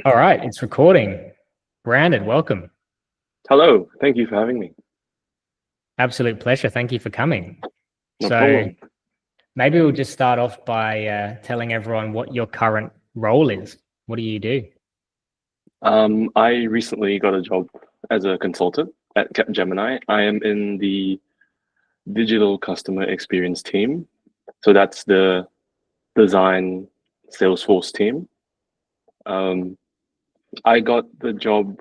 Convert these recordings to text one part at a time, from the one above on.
All right, it's recording. Brandon, welcome. Hello, thank you for having me. Absolute pleasure. Thank you for coming. No So problem. maybe we'll just start off by telling everyone what your current role is. What do you do? I recently got a job as a consultant at Capgemini. I am in the digital customer experience team. So that's the design Salesforce team. Um, I got the job,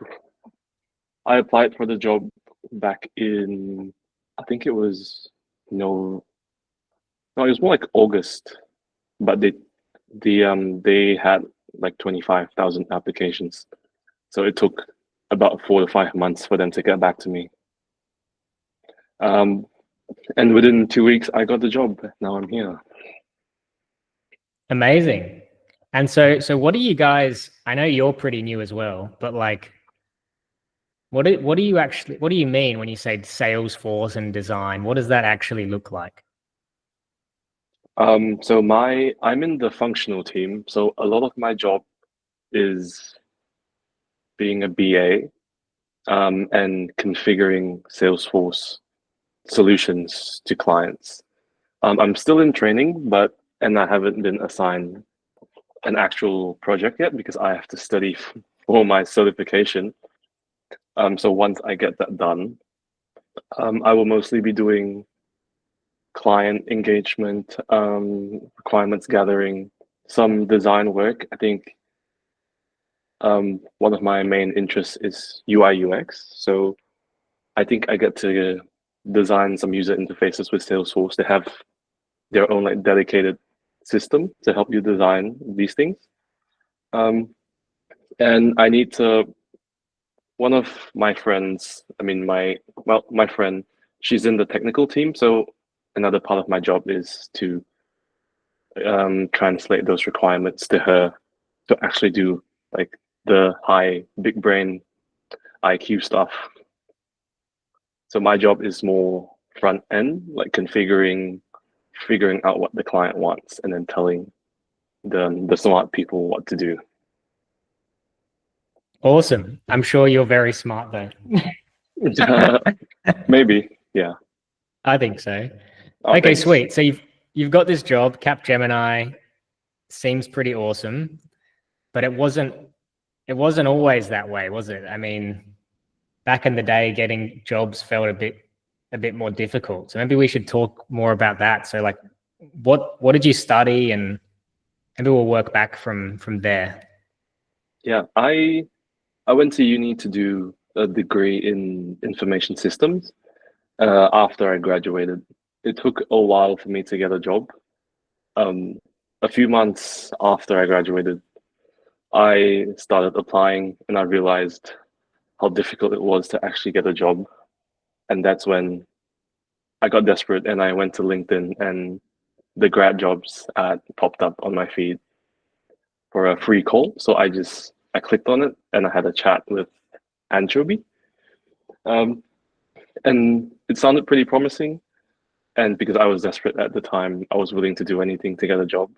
I applied for the job back in, I think it was, no, no, it was more like August, but they had like 25,000 applications. So it took about 4 to 5 months for them to get back to me. Um, and within 2 weeks, I got the job. Now I'm here. Amazing. And so what do you guys, I know you're pretty new as well, but like what do you actually what do you mean when you say Salesforce and design? What does that actually look like? I'm in the functional team. So a lot of my job is being a BA and configuring Salesforce solutions to clients. I'm still in training, and I haven't been assigned an actual project yet because I have to study for my certification. So once I get that done, I will mostly be doing client engagement, requirements gathering, some design work. I think one of my main interests is UI UX. So I think I get to design some user interfaces with Salesforce. They have their own like dedicated system to help you design these things. Um, and I need to one of my friends, I mean my friend, she's in the technical team, so another part of my job is to translate those requirements to her to actually do like the high big brain IQ stuff. So my job is more front end, like figuring out what the client wants, and then telling the smart people what to do. Awesome. I'm sure you're very smart though. Maybe, yeah. I think so. Oh, Okay, thanks. sweet. So you've got this job, Capgemini, seems pretty awesome, but it wasn't always that way, was it? I mean, back in the day, getting jobs felt a bit more difficult. So maybe we should talk more about that. So like, what did you study, and maybe we'll work back from there. Yeah, I went to uni to do a degree in information systems. After I graduated, it took a while for me to get a job. Um, a few months after I graduated, I started applying and I realized how difficult it was to actually get a job. And that's when I got desperate and I went to LinkedIn and the grad jobs ad popped up on my feed for a free call. So I clicked on it and I had a chat with Anchovy. Um, and it sounded pretty promising. And because I was desperate at the time, I was willing to do anything to get a job.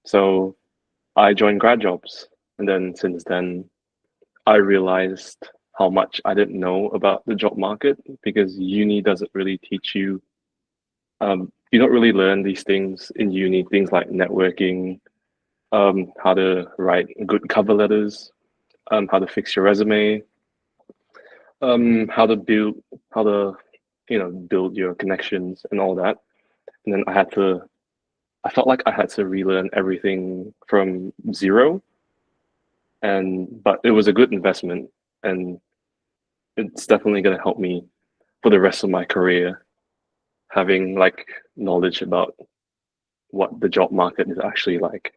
So I joined grad jobs. And then since then, I realized how much I didn't know about the job market because uni doesn't really teach you. You don't really learn these things in uni, things like networking, how to write good cover letters, how to fix your resume, how to how to, build your connections and all that. And then I felt like I had to relearn everything from zero. But it was a good investment and it's definitely going to help me for the rest of my career, having like knowledge about what the job market is actually like.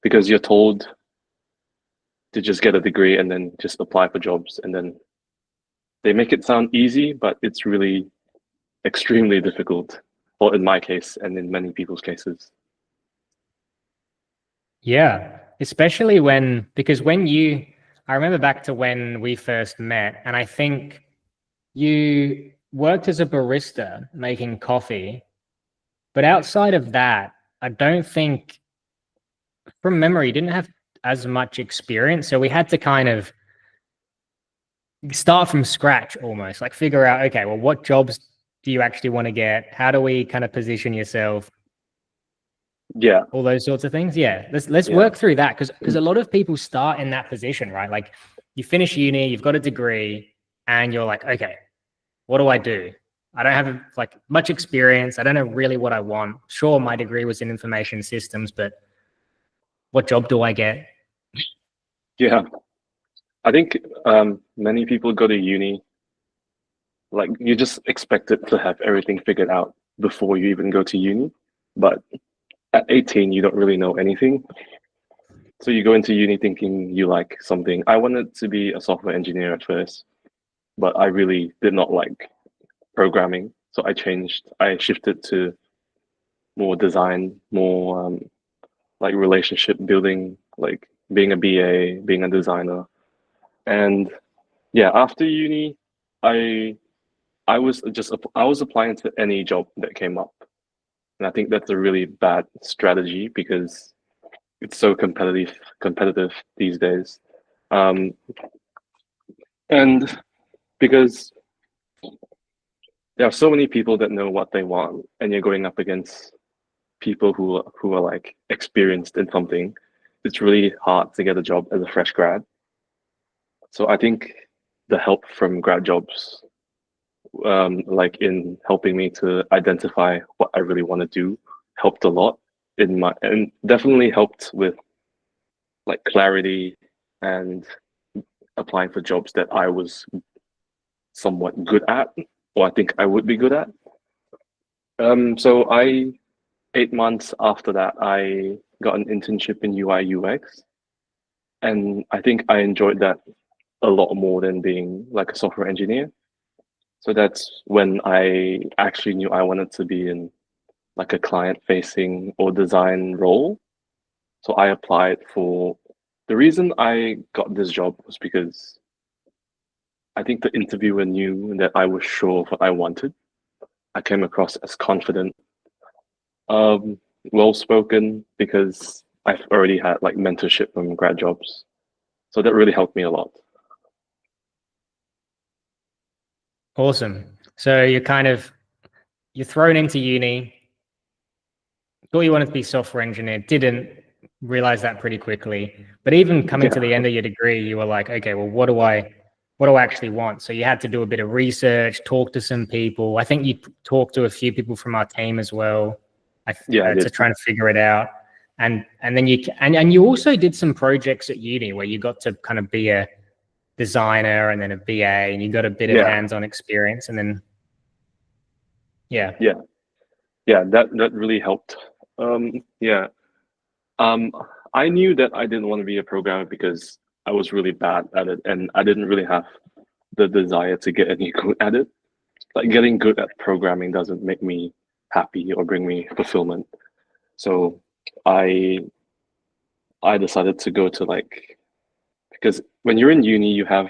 Because you're told to just get a degree and then just apply for jobs. And then they make it sound easy, but it's really extremely difficult. Or in my case, and in many people's cases. Yeah, especially because I remember back to when we first met, and I think you worked as a barista making coffee, but outside of that, I don't think, from memory, you didn't have as much experience. So we had to kind of start from scratch almost, like figure out, okay, well, what jobs do you actually want to get? How do we kind of position yourself? Yeah, All those sorts of things. Yeah, let's yeah, work through that because a lot of people start in that position, right? Like you finish uni, you've got a degree, and you're like, okay, what do I do? I don't have like much experience. I don't know really what I want. Sure, my degree was in information systems, but what job do I get? yeah. I think many people go to uni, like you just expect it to have everything figured out before you even go to uni. But at 18, you don't really know anything. So you go into uni thinking you like something. I wanted to be a software engineer at first, but I really did not like programming. So I shifted to more design, more like relationship building, like being a BA, being a designer. And yeah, after uni, I I was applying to any job that came up. And I think that's a really bad strategy because it's so competitive these days. Um, and because there are so many people that know what they want, and you're going up against people who are like experienced in something, it's really hard to get a job as a fresh grad. So I think the help from grad jobs, like in helping me to identify what I really want to do, helped a lot in my and definitely helped with like clarity and applying for jobs that I was somewhat good at, or I think I would be good at. So I 8 months after that, I got an internship in UI UX, and I think I enjoyed that a lot more than being like a software engineer. So that's when I actually knew I wanted to be in like a client facing or design role. So I applied for the reason I got this job was because I think the interviewer knew that I was sure of what I wanted. I came across as confident, um, well spoken because I've already had like mentorship from grad jobs. So that really helped me a lot. Awesome. So you're thrown into uni, thought you wanted to be software engineer, didn't realize that pretty quickly. But even coming to the Yeah, end of your degree, you were like, okay, well, what do I actually want? So you had to do a bit of research, talk to some people. I think you talked to a few people from our team as well, yeah, I to did. try and figure it out. And then and you also did some projects at uni where you got to kind of be a designer and then a BA, and you got a bit of Yeah, hands-on experience. And then yeah, yeah, yeah. That really helped. Yeah. Um, I knew that I didn't want to be a programmer because I was really bad at it, and I didn't really have the desire to get any good at it. Like getting good at programming doesn't make me happy or bring me fulfillment. So I I decided to go to like because when you're in uni you have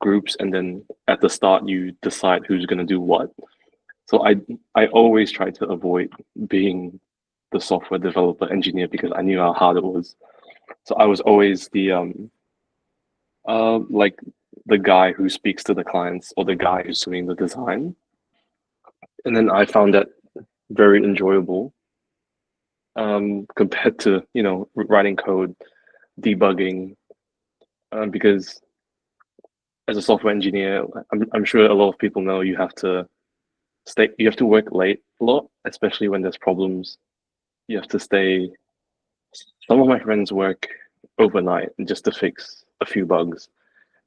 groups and then at the start you decide who's gonna do what. So I always try to avoid being the software developer engineer because I knew how hard it was. So I was always the like the guy who speaks to the clients or the guy who's doing the design. And then I found that very enjoyable compared to writing code, debugging, because as a software engineer, I'm sure a lot of people know you have to work late a lot, especially when there's problems. You have to stay. Some of my friends work overnight just to fix a few bugs,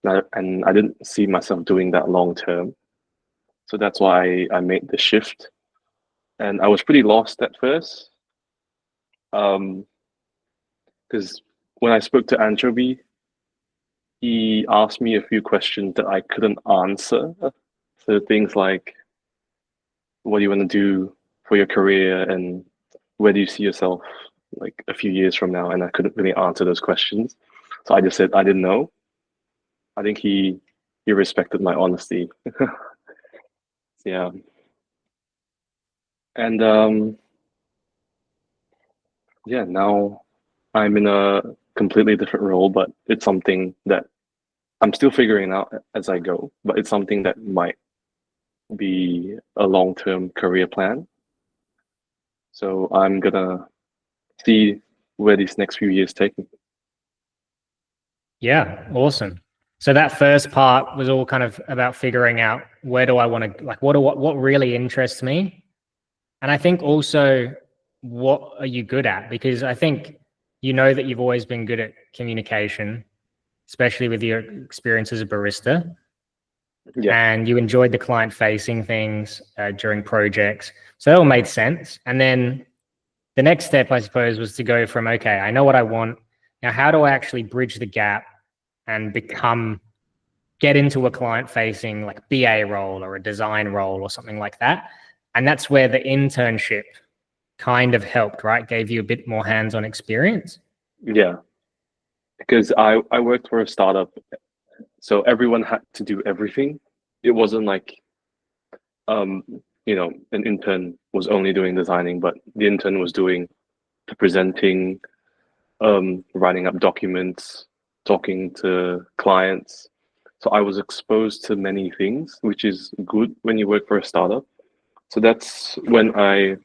and I didn't see myself doing that long term. So that's why I made the shift, and I was pretty lost at first, because when I spoke to Anchovy, he asked me a few questions that I couldn't answer. So things like, what do you want to do for your career, and where do you see yourself like a few years from now? And I couldn't really answer those questions, so I just said I didn't know. I think he respected my honesty. Yeah, and yeah, now I'm in a completely different role, but it's something that I'm still figuring out as I go. But it's something that might be a long-term career plan. So I'm gonna see where these next few years take me. Yeah, awesome. So that first part was all kind of about figuring out where do I want to, like, what really interests me, and I think also what are you good at? Because I think you know that you've always been good at communication, especially with your experience as a barista, Yeah, and you enjoyed the client facing things during projects. So that all made sense. And then the next step, I suppose, was to go from, okay, I know what I want. Now, how do I actually bridge the gap and get into a client facing like BA role or a design role or something like that? And that's where the internship kind of helped, right? Gave you a bit more hands-on experience. yeah. Because I worked for a startup, so everyone had to do everything. It wasn't like um, an intern was only doing designing, but the intern was doing the presenting, writing up documents, talking to clients. So I was exposed to many things, which is good when you work for a startup. So that's when I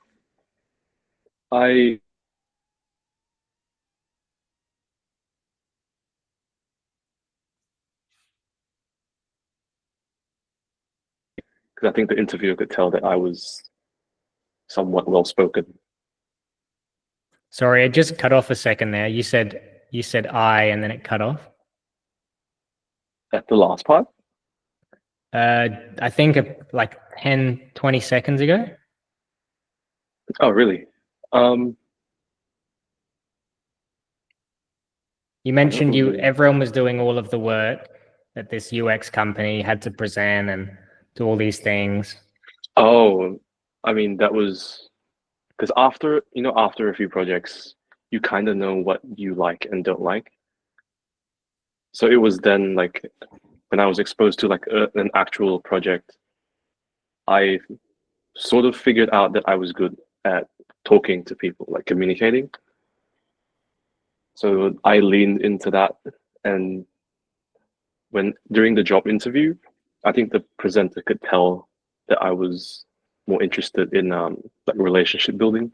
because I think the interviewer could tell that I was somewhat well spoken. Sorry, it just cut off a second there. You said I and then it cut off. At the last part. I think like 10, 20 seconds ago. Oh, really? Um, You I don't mentioned really. everyone was doing all of the work that this UX company had to present and do all these things. Oh, I mean that was because after a few projects, you kind of know what you like and don't like. So it was then like when I was exposed to like an actual project, I sort of figured out that I was good at talking to people, like communicating. So I leaned into that, and when during the job interview, I think the presenter could tell that I was more interested in like relationship building.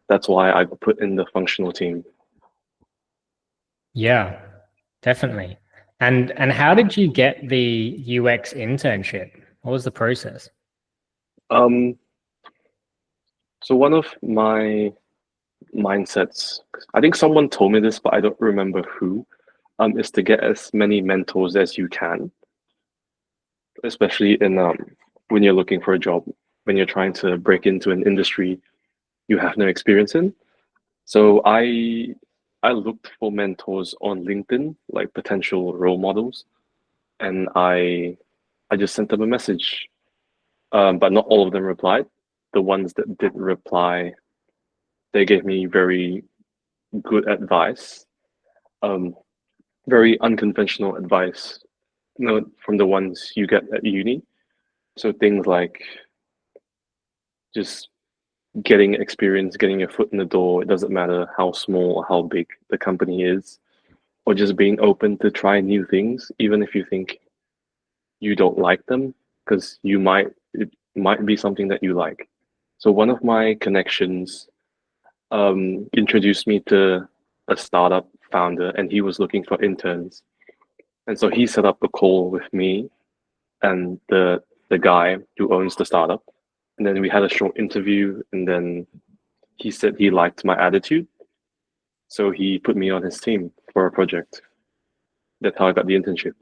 That's why I got put in the functional team. Yeah, definitely. And how did you get the UX internship? What was the process? Um, so one of my mindsets, I think someone told me this, but I don't remember who, is to get as many mentors as you can, especially in when you're looking for a job, when you're trying to break into an industry you have no experience in. So I looked for mentors on LinkedIn, like potential role models, and I just sent them a message. But not all of them replied. The ones that did reply, they gave me very good advice, um, very unconventional advice, from the ones you get at uni. So things like just getting experience, getting your foot in the door. It doesn't matter how small or how big the company is, or just being open to try new things, even if you think you don't like them, because it might be something that you like. So one of my connections introduced me to a startup founder, and he was looking for interns. And so he set up a call with me and the guy who owns the startup. And then we had a short interview, and then he said he liked my attitude. So he put me on his team for a project. That's how I got the internship.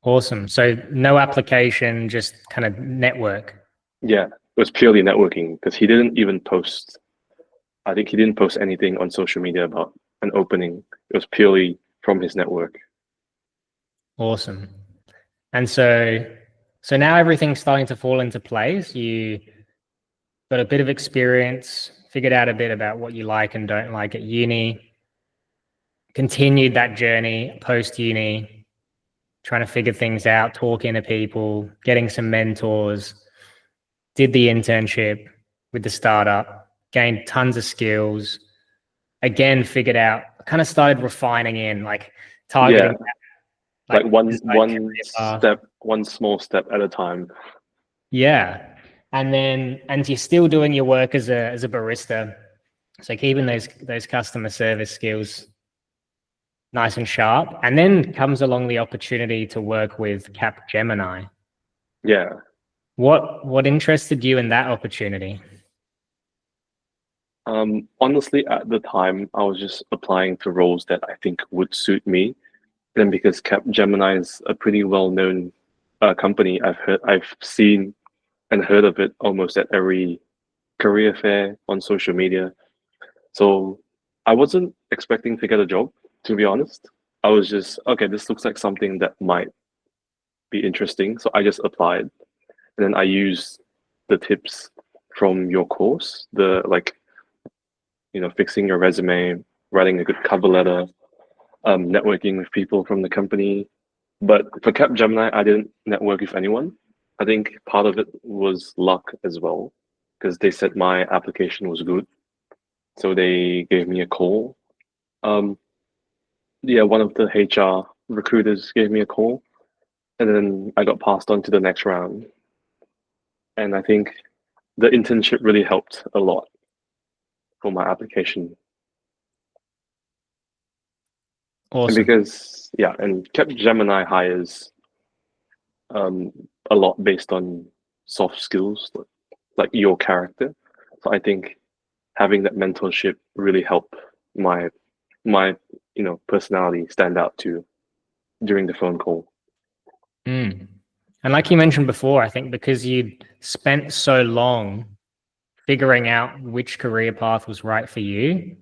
Awesome. So no application, just kind of network. Yeah, it was purely networking because he didn't even post. I think he didn't post anything on social media about an opening. It was purely from his network. Awesome. And so now everything's starting to fall into place. You got a bit of experience, figured out a bit about what you like and don't like at uni, continued that journey post uni, trying to figure things out, talking to people, getting some mentors, did the internship with the startup, gained tons of skills, again, figured out kind of started refining in, like Yeah, targeting like like one small step at a time. Yeah. And you're still doing your work as a barista. So keeping those customer service skills nice and sharp. And then comes along the opportunity to work with Capgemini. Yeah. What interested you in that opportunity? Honestly, at the time, I was just applying to roles that I think would suit me. And because Capgemini is a pretty well-known company, I've seen and heard of it almost at every career fair on social media. So I wasn't expecting to get a job, to be honest. I was just, okay, this looks like something that might be interesting. So I just applied. And then I used the tips from your course, the like, fixing your resume, writing a good cover letter, networking with people from the company. But for Capgemini, I didn't network with anyone. I think part of it was luck as well, because they said my application was good. So they gave me a call. Um, yeah, one of the HR recruiters gave me a call, and then I got passed on to the next round. And I think the internship really helped a lot for my application. And Awesome. because, yeah, and Capgemini hires um, a lot based on soft skills, like your character. So I think having that mentorship really helped my my personality stand out too during the phone call. Mm. And like you mentioned before, I think because you spent so long figuring out which career path was right for you,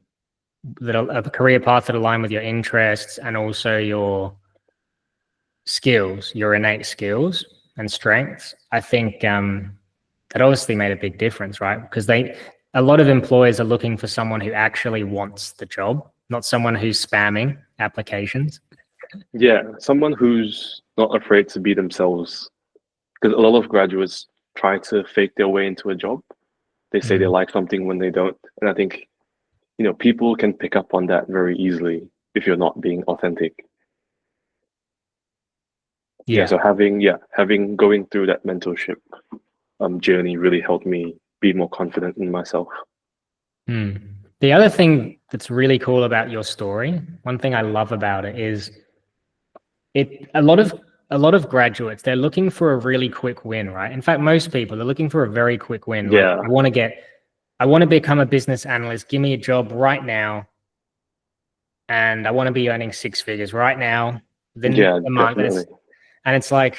that a career path that aligned with your interests and also your skills, your innate skills and strengths, I think that obviously made a big difference, right? Because a lot of employers are looking for someone who actually wants the job, not someone who's spamming applications. Yeah, someone who's not afraid to be themselves. Because a lot of graduates try to fake their way into a job. They say they Mm. like something when they don't. And I think, people can pick up on that very easily if you're not being authentic. Yeah, Yeah. so having going through that mentorship journey really helped me be more confident in myself. Mm. The other thing that's really cool about your story, one thing I love about it is it a lot of graduates, they're looking for a really quick win, right? In fact, most people are looking for a very quick win. Like Yeah, I want to become a business analyst. Give me a job right now. And I want to be earning six figures right now, then yeah, a month. definitely. And it's like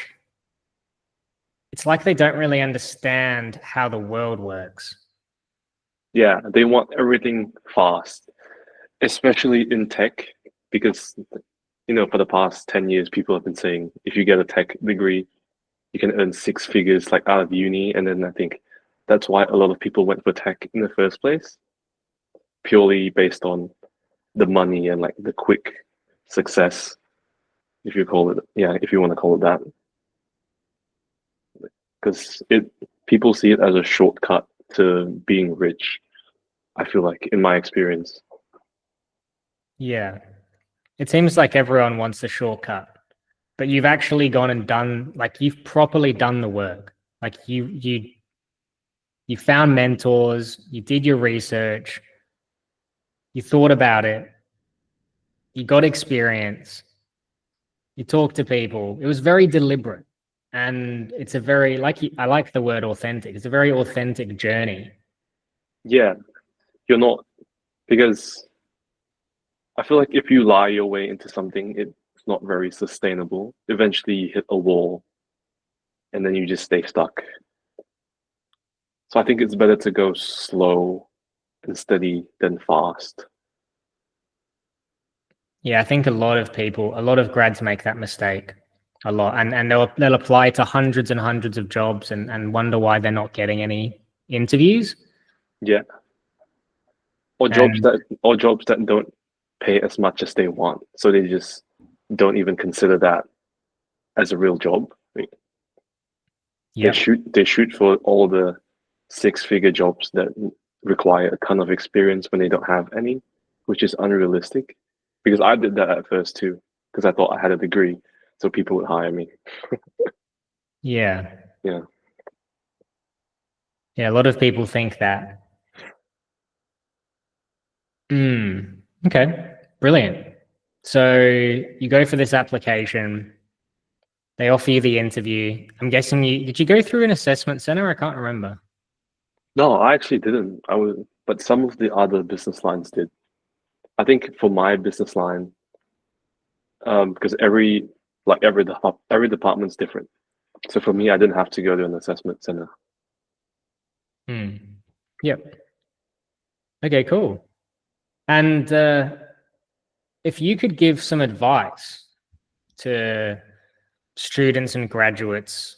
they don't really understand how the world works. Yeah, they want everything fast, especially in tech, because for the past 10 years, people have been saying if you get a tech degree, you can earn six figures like out of uni. And then I think that's why a lot of people went for tech in the first place, purely based on the money and like the quick success, if you call it, yeah, if you want to call it that. Because people see it as a shortcut to being rich, I feel like, in my experience. Yeah. It seems like everyone wants a shortcut, but you've actually gone and done, like you've properly done the work. Like you found mentors, you did your research, you thought about it, you got experience, you talked to people. It was very deliberate. And it's a very I like the word authentic. It's a very authentic journey. Yeah, you're not, because I feel like if you lie your way into something, it's not very sustainable. Eventually, you hit a wall and then you just stay stuck. So I think it's better to go slow and steady than fast. Yeah, I think a lot of grads make that mistake a lot, and they'll apply to hundreds and hundreds of jobs and wonder why they're not getting any interviews. Yeah, or jobs And that don't pay as much as they want, so they just don't even consider that as a real job. I mean, yeah, they shoot for all the six-figure jobs that require a ton of experience when they don't have any, which is unrealistic. because I did that at first too, because I thought I had a degree, so people would hire me. Yeah. Yeah. Yeah, a lot of people think that. Okay, brilliant. So you go for this application, they offer you the interview. I'm guessing did you go through an assessment center? I can't remember. No, I actually didn't. But some of the other business lines did. I think for my business line, because every department's different. So for me, I didn't have to go to an assessment center. Yep. Okay, cool. And if you could give some advice to students and graduates,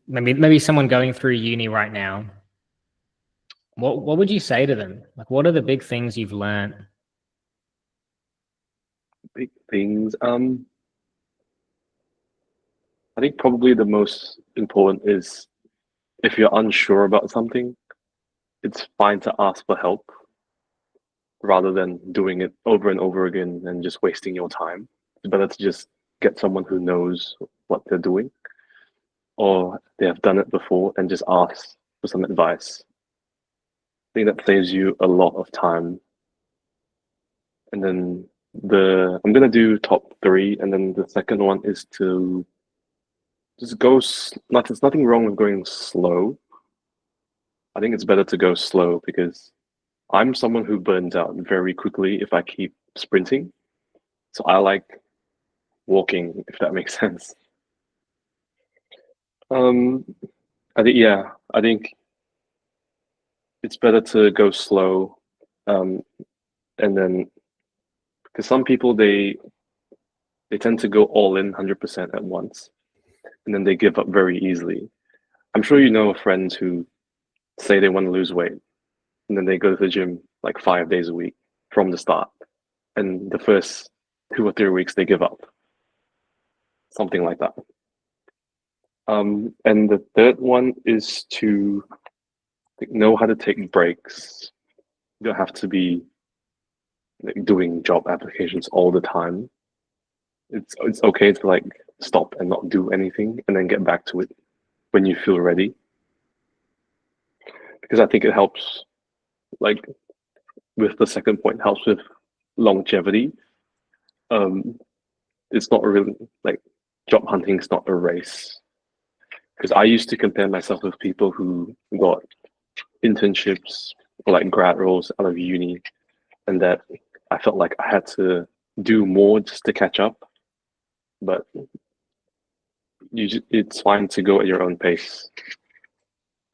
maybe someone going through uni right now, what would you say to them? Like, what are the big things you've learned? Big things. I think probably the most important is if you're unsure about something, it's fine to ask for help rather than doing it over and over again and just wasting your time. It's better to just get someone who knows what they're doing or they have done it before and just ask for some advice. I think that saves you a lot of time. And then I'm gonna do top three, and then the second one is to just not there's nothing wrong with going slow. I think it's better to go slow because I'm someone who burns out very quickly if I keep sprinting. So I like walking, if that makes sense. Um, I think it's better to go slow, um, and then because some people they tend to go all in 100% at once, and then they give up very easily. I'm sure you know friends who say they want to lose weight, and then they go to the gym like 5 days a week from the start, and the first 2 or 3 weeks they give up, something like that. And the third one is to know how to take breaks. You don't have to be like, doing job applications all the time. It's okay to like stop and not do anything and then get back to it when you feel ready. Because I think it helps, like with the second point, helps with longevity. Um, it's not really like job hunting is not a race. Because I used to compare myself with people who got internships or like grad roles out of uni, and that I felt like I had to do more just to catch up. But it's fine to go at your own pace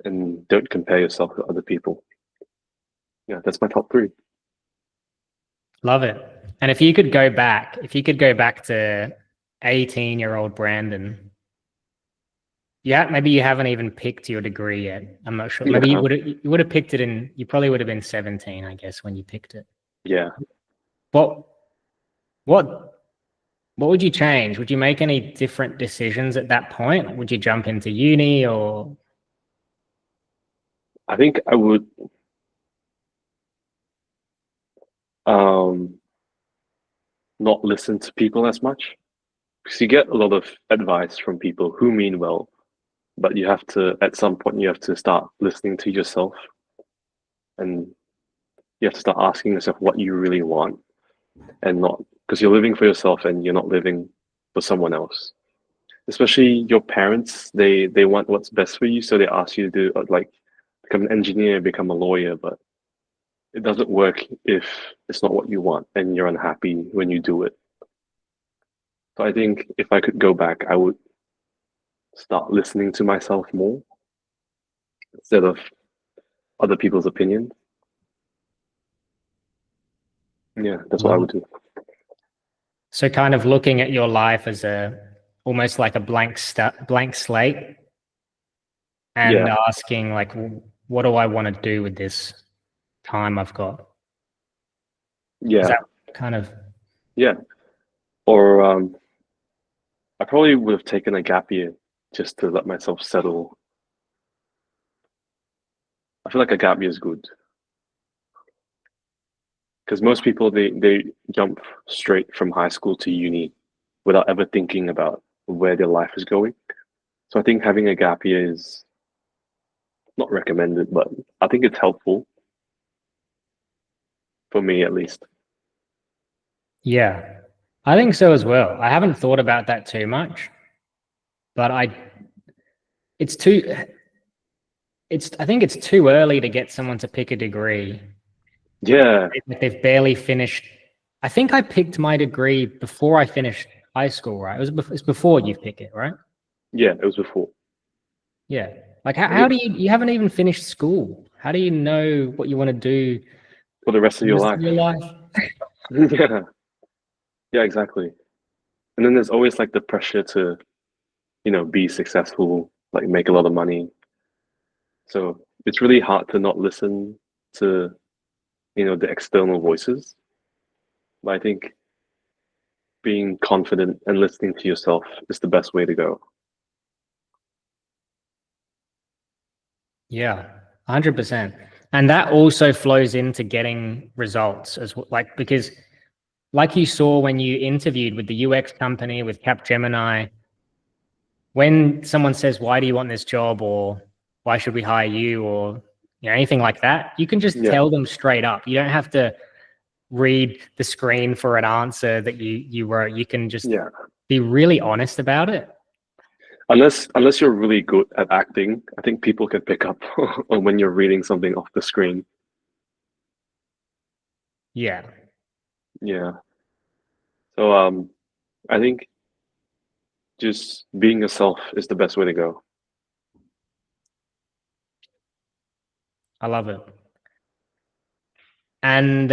and don't compare yourself to other people. Yeah, that's my top three. Love it. And if you could go back to 18-year-old Brandon, yeah, maybe you haven't even picked your degree yet. I'm not sure. Maybe Yeah, you would have picked it you probably would have been 17, I guess, when you picked it. yeah. What what what would you change? Would you make any different decisions at that point? Would you jump into uni or I think I would um, not listen to people as much because you get a lot of advice from people who mean well, but you have to, at some point, you have to start listening to yourself and you have to start asking yourself what you really want and not because you're living for yourself and you're not living for someone else. Especially your parents, they want what's best for you, so they ask you to do like become an engineer, become a lawyer, but it doesn't work if it's not what you want and you're unhappy when you do it. So I think if I could go back, I would start listening to myself more instead of other people's opinions. Yeah, that's what I love would it? do. So kind of looking at your life as a almost like a blank slate and Yeah, asking like, what do I want to do with this time I've got? Is yeah, that kind of yeah. Or I probably would have taken a gap year just to let myself settle. I feel like a gap year is good Because most people they jump straight from high school to uni without ever thinking about where their life is going. So I think having a gap year is not recommended, but I think it's helpful for me at least. Yeah, I think so as well. I haven't thought about that too much, but it's too, I think it's too early to get someone to pick a degree. Yeah, Like they've barely finished. I think I picked my degree before I finished high school, right? It's before you pick it, right? yeah, it was before. Yeah. Like I how think do you haven't even finished school? How do you know what you want to do for the rest of the your rest life. of your life? Yeah, yeah, exactly. And then there's always like the pressure to, be successful, like make a lot of money. So it's really hard to not listen to, the external voices. But I think being confident and listening to yourself is the best way to go. Yeah, 100%. And that also flows into getting results as well, like because like you saw when you interviewed with the UX company with Capgemini, when someone says, "Why do you want this job?" or "Why should we hire you?" or anything like that, you can just Yeah, tell them straight up. You don't have to read the screen for an answer that you wrote. You can just yeah. be really honest about it. Unless you're really good at acting, I think people can pick up on when you're reading something off the screen. Yeah, Yeah. So I think just being yourself is the best way to go. I love it. And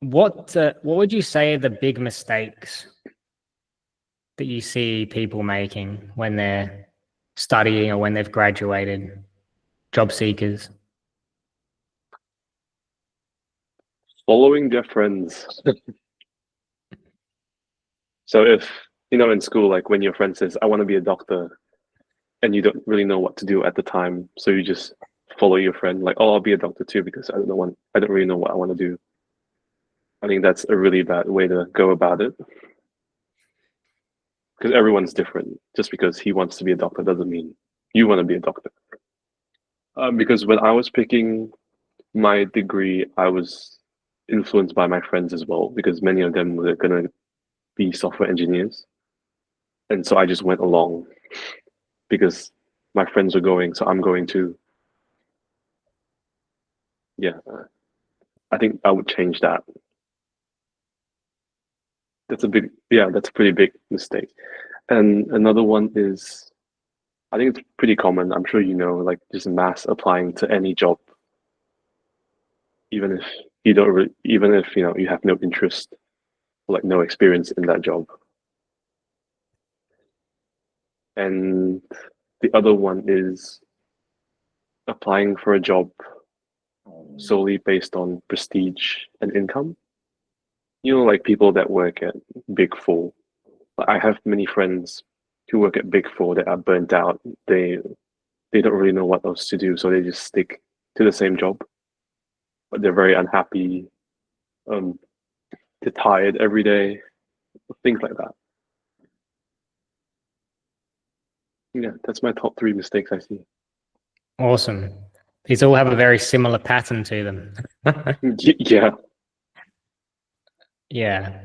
what would you say are the big mistakes that you see people making when they're studying or when they've graduated, job seekers? Following their friends. So if, in school, like when your friend says, I want to be a doctor, and you don't really know what to do at the time, so you just follow your friend, like, oh, I'll be a doctor too, because I don't really know what I want to do. I think that's a really bad way to go about it. Because everyone's different. Just because he wants to be a doctor doesn't mean you want to be a doctor. Because when I was picking my degree, I was influenced by my friends as well, because many of them were going to be software engineers. And so I just went along because my friends were going, so I'm going to. Yeah, I think I would change that. That's a pretty big mistake. And another one is, I think it's pretty common. I'm sure you know, like just mass applying to any job, even if you don't, even if you have no interest, or like no experience in that job. And the other one is applying for a job solely based on prestige and income. Like people that work at Big Four. Like, I have many friends who work at Big Four that are burnt out. They don't really know what else to do, so they just stick to the same job. But they're very unhappy. Um, they're tired every day. Things like that. Yeah, that's my top three mistakes I see. Awesome. These all have a very similar pattern to them. Yeah, Yeah.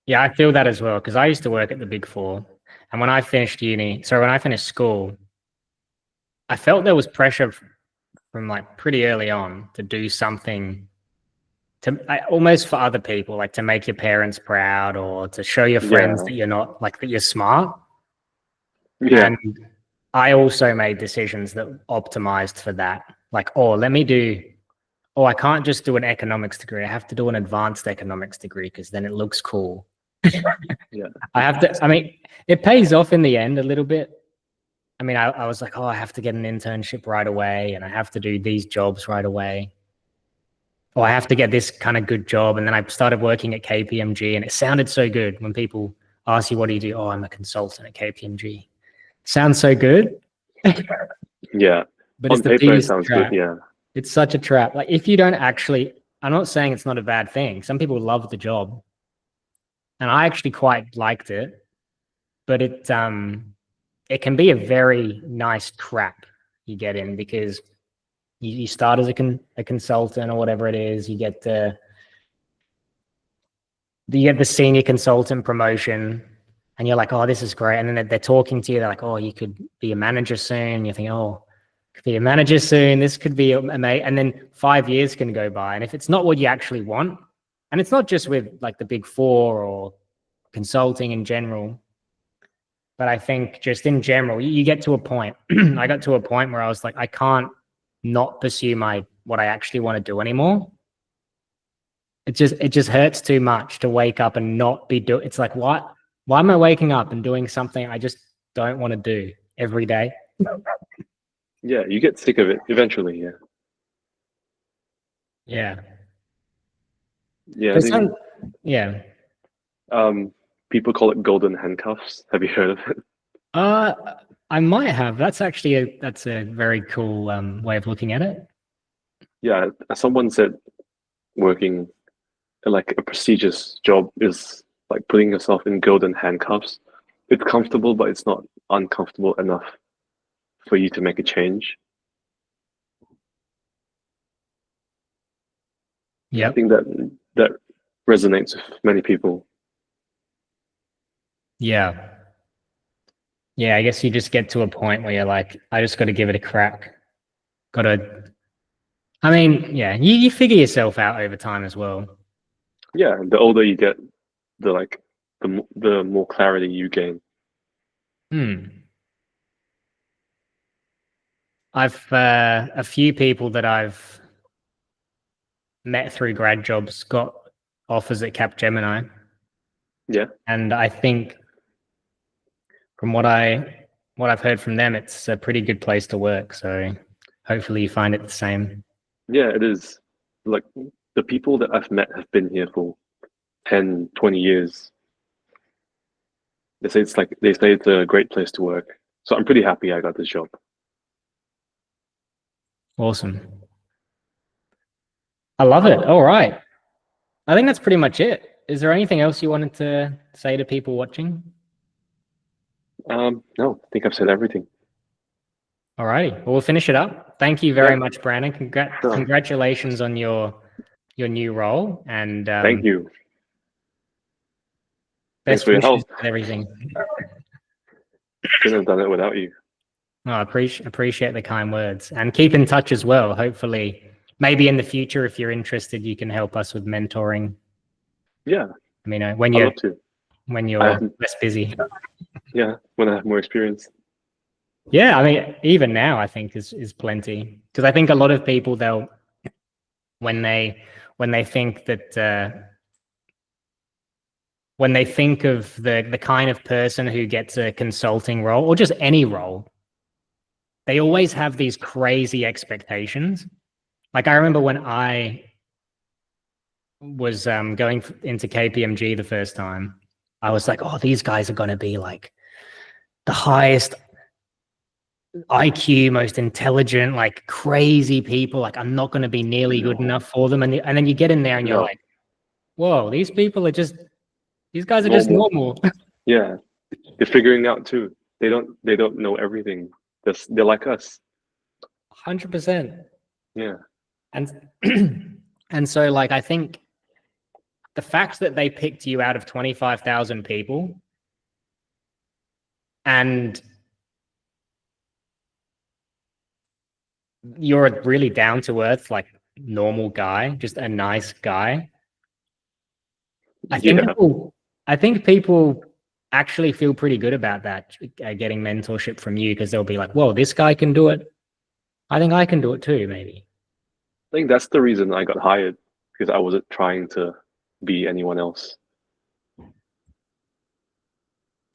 Yeah, I feel that as well because I used to work at the Big Four. And when I finished when I finished school, I felt there was pressure from like pretty early on to do something almost for other people, like to make your parents proud or to show your friends yeah, that you're not like that you're smart. yeah, And I also made decisions that optimized for that. Like, I can't just do an economics degree. I have to do an advanced economics degree because then it looks cool. yeah, I mean, it pays off in the end a little bit. I mean, I was like, oh, I have to get an internship right away and I have to do these jobs right away. Or I have to get this kind of good job. And then I started working at KPMG and it sounded so good when people ask you, what do you do? Oh, I'm a consultant at KPMG. Sounds so good. yeah. But it's On the paper, it biggest sounds good. trap. Yeah, It's such a trap. Like if you don't actually I'm not saying it's not a bad thing. Some people love the job, and I actually quite liked it, but it can be a very nice trap you get in because you start as a consultant or whatever it is. You get the senior consultant promotion, and you're like, oh, this is great. And then they're talking to you. They're like, oh, you could be a manager soon. You think, oh, could be a manager soon. This could be amazing. And then 5 years can go by, and if it's not what you actually want, and it's not just with like the Big Four or consulting in general, but I think just in general, you get to a point. I got to a point where I was like, I can't not pursue what I actually want to do anymore. It just hurts too much to wake up and not be doing. It's like, why am I waking up and doing something I just don't want to do every day? Yeah, you get sick of it eventually. Yeah. Yeah. Yeah. I think, yeah. people call it golden handcuffs. Have you heard of it? I might have. That's actually that's a very cool way of looking at it. Yeah. Someone said working like a prestigious job is like putting yourself in golden handcuffs. It's comfortable, but it's not uncomfortable enough for you to make a change. Yeah, I think that resonates with many people. Yeah. Yeah, I guess you just get to a point where you're like, I just got to give it a crack. Got to. I mean, yeah, you figure yourself out over time as well. Yeah, the older you get, the more clarity you gain. I've a few people that I've met through grad jobs got offers at Capgemini. Yeah. And I think from what I've heard from them, it's a pretty good place to work. So hopefully you find it the same. Yeah, it is. Like the people that I've met have been here for 10, 20 years. They say it's a great place to work. So I'm pretty happy I got this job. Awesome. I love it. All right. I think that's pretty much it. Is there anything else you wanted to say to people watching? No, I think I've said everything. All righty. Well, we'll finish it up. Thank you very Yeah. much, Brandon. Sure. Congratulations on your new role. And Thank you. Thanks best for your wishes help. with everything. Couldn't have done it without you. No, I appreciate the kind words, and keep in touch as well. Hopefully, maybe in the future, if you're interested, you can help us with mentoring. Yeah. I mean, I'd love to. when you're less busy. Yeah, when I have more experience. Yeah, I mean, even now, I think is plenty, because I think a lot of people when they think that when they think of the kind of person who gets a consulting role or just any role, they always have these crazy expectations. Like I remember when I was going into KPMG the first time, I was like, oh, these guys are going to be like the highest IQ, most intelligent, like crazy people. Like I'm not going to be nearly good enough for them. And then you get in there and you're like, whoa, these guys are just normal. Yeah, they're figuring out too. They don't know everything. They're like us. 100%. Yeah. And and so like I think the fact that they picked you out of 25,000 people and you're a really down to earth, like normal guy, just a nice guy. I think people actually feel pretty good about that, getting mentorship from you, because they'll be like, whoa, this guy can do it. I think I can do it too, maybe. I think that's the reason I got hired, because I wasn't trying to be anyone else.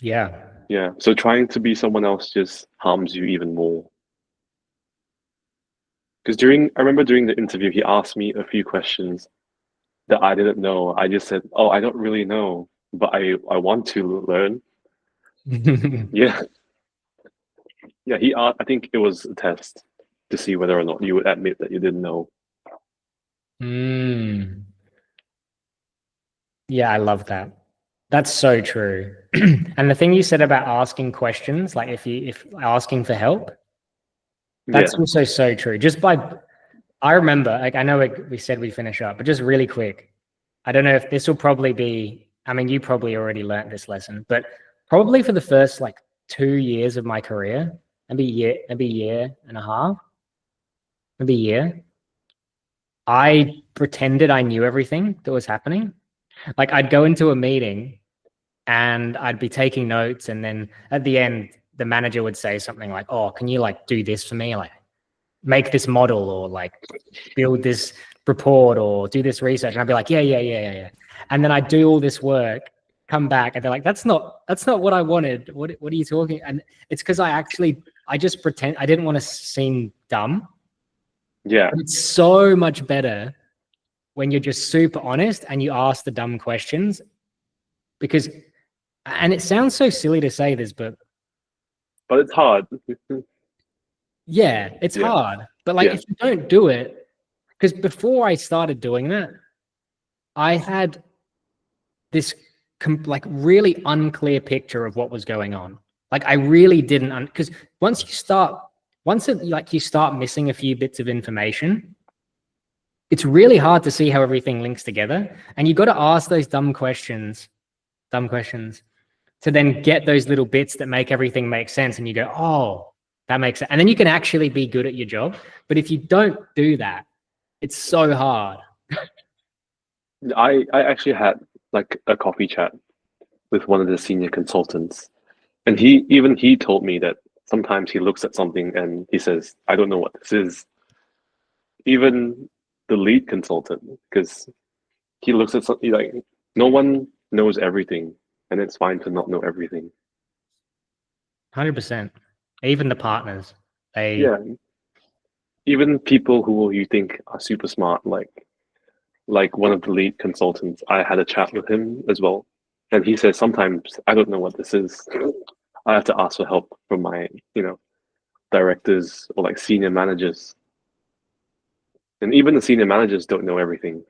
Yeah. Yeah. So trying to be someone else just harms you even more. Because I remember during the interview, he asked me a few questions that I didn't know. I just said, "Oh, I don't really know, but I want to learn." Yeah. Yeah. I think it was a test to see whether or not you would admit that you didn't know. Mm. Yeah, I love that. That's so true. And the thing you said about asking questions, like if asking for help, Yeah, that's also so true. I remember, like I know we said we finish up, but just really quick, I don't know if this will probably be, I mean, you probably already learned this lesson, but probably for the first like 2 years of my career, maybe a year and a half, maybe a year, I pretended I knew everything that was happening. Like I'd go into a meeting and I'd be taking notes, and then at the end, the manager would say something like, "Oh, can you like do this for me? Like make this model or like build this report or do this research." And I'd be like, yeah. And then I'd do all this work, come back, and they're like, that's not what I wanted. What are you talking? And it's because I just pretend I didn't want to seem dumb. yeah, But it's so much better when you're just super honest and you ask the dumb questions because, and it sounds so silly to say this, but but it's hard. yeah, it's Yeah, hard. But like yeah, if you don't do it, because before I started doing that, I had this like really unclear picture of what was going on. Like I really didn't, because once you start missing a few bits of information, it's really hard to see how everything links together. And you got to ask those dumb questions to then get those little bits that make everything make sense. And you go, oh, that makes sense. And then you can actually be good at your job. But if you don't do that, it's so hard. I actually had like a coffee chat with one of the senior consultants, and he told me that sometimes he looks at something and he says, "I don't know what this is." Even the lead consultant, because he looks at something like no one knows everything, and it's fine to not know everything. 100%. Even the partners, Yeah, they even people who you think are super smart, like one of the lead consultants, I had a chat with him as well, and he says sometimes I don't know what this is. I have to ask for help from my, directors or like senior managers, and even the senior managers don't know everything.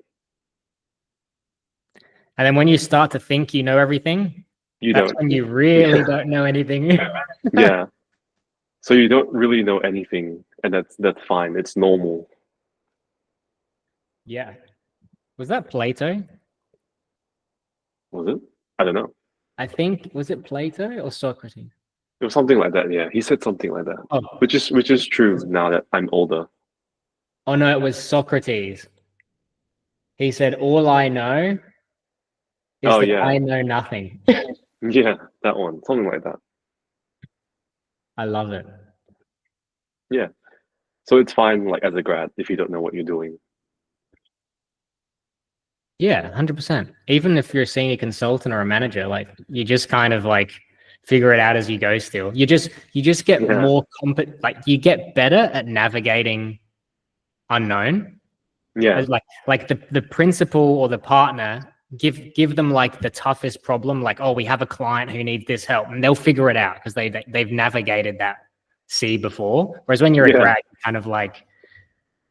and then when you start to think you know everything, You that's don't. when you really Yeah, don't know anything. yeah. So you don't really know anything, and that's fine. It's normal. Yeah. Was that Plato? Was it? I don't know. I think was it Plato or Socrates? It was something like that. Yeah, he said something like that, Oh, which is true now that I'm older. oh no, it was Socrates. He said, "All I know is Oh that yeah, I know nothing." yeah, that one, something like that. I love it. Yeah. So it's fine, like as a grad, if you don't know what you're doing. Yeah, 100%. Even if you're a senior consultant or a manager, like you just kind of like figure it out as you go still. You just get Yeah, more like you get better at navigating unknown. yeah, As like the principal or the partner give them like the toughest problem, like, oh, we have a client who needs this help, and they'll figure it out because they've navigated that sea before. Whereas when you're a yeah, grad, you kind of like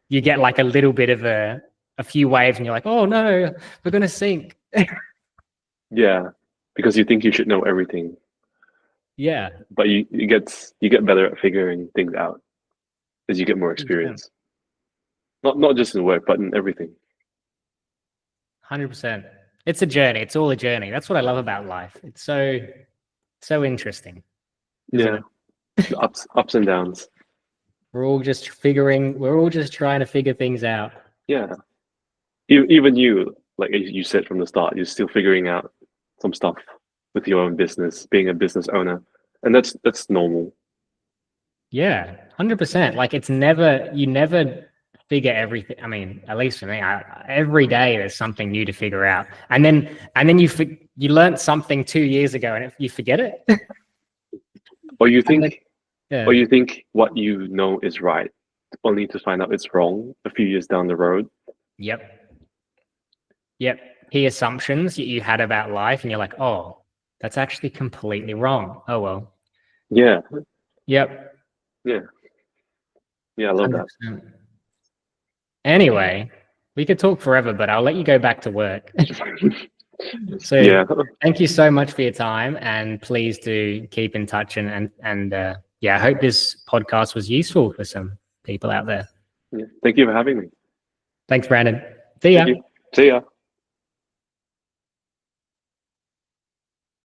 you get like a little bit of a few waves and you're like, oh no, we're gonna sink. yeah. Because you think you should know everything, Yeah, but you get better at figuring things out as you get more 100%. experience. Not just in work, but in everything. 100%. It's a journey. It's all a journey. That's what I love about life. It's so interesting, isn't Yeah, it? the ups and downs. We're all just trying to figure things out. Yeah. Even you, like you said from the start, you're still figuring out some stuff with your own business, being a business owner, and that's normal. Yeah, 100%. Like you never figure everything. I mean, at least for me, every day there's something new to figure out. And then you learned something 2 years ago and you forget it. Or you And then, think, or yeah. you think what you know is right, only to find out it's wrong a few years down the road. Yep. Yep. Key assumptions you had about life, and you're like, oh, that's actually completely wrong. Oh well. Yeah, Yep. yeah, yeah. I love that. 100%. Anyway, We could talk forever, but I'll let you go back to work. So Yeah. thank you so much for your time, and please do keep in touch. And yeah, I hope this podcast was useful for some people out there. Yeah. Thank you for having me. Thanks, Brandon. See ya. Thank you. See ya.